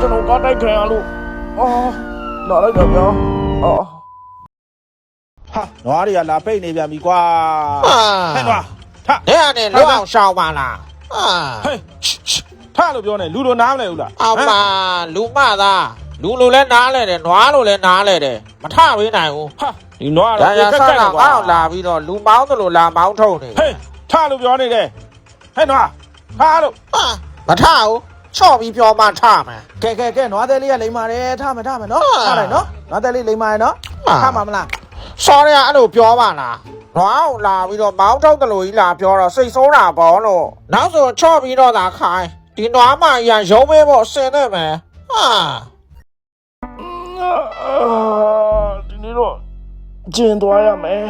ကျွန်တော်ကားတိုက်ခံရလို့လာလိုက်တော့ဗျာဟာနွားတွေကလာပိတ်နေပြန်ပြီကွာဟဲ့နွားထတဲ့ကနေလောက်အောင်ရှောင်းပါလားဟေးထလို့ပြောနေလူလိုနားမလဲဘူးလားအောင်ပါလူမသားလူလိုလဲနားလဲတယ်နွားလိုလဲနားလဲတယ်မထပေးနိုင်ဘူးဟာဒီနွားတော့ရဆန်းတော့အောက်လာပြီးတော့လူမောင်းသလိုလာမောင်းထုတ်နေဟေးထလို့ပြောနေတယ်ဟဲ့နွားထလို့မထဘူးချော့ပြီးပြောမှထမယ်ကဲနွားသေးလေးကလိမ္မာတယ်ထမယ်နော်ထလိုက်နော်နွားသေးလေးလိမ္မာရနော်ထမှာမလားစော်ရအဲ့လိုပြောပါလားနွားကိုလာပြီးတော့မောင်းထုတ်သလိုကြီးလာပြောတော့စိတ်ဆိုးတာပေါ့လို့နောက်ဆိုချော့ပြီးတော့သာခိုင်းဒီနွားမရရုံးမဲဖို့ဆင်နေမယ်ဒီနေ့တော့ကျင်သွားရမယ်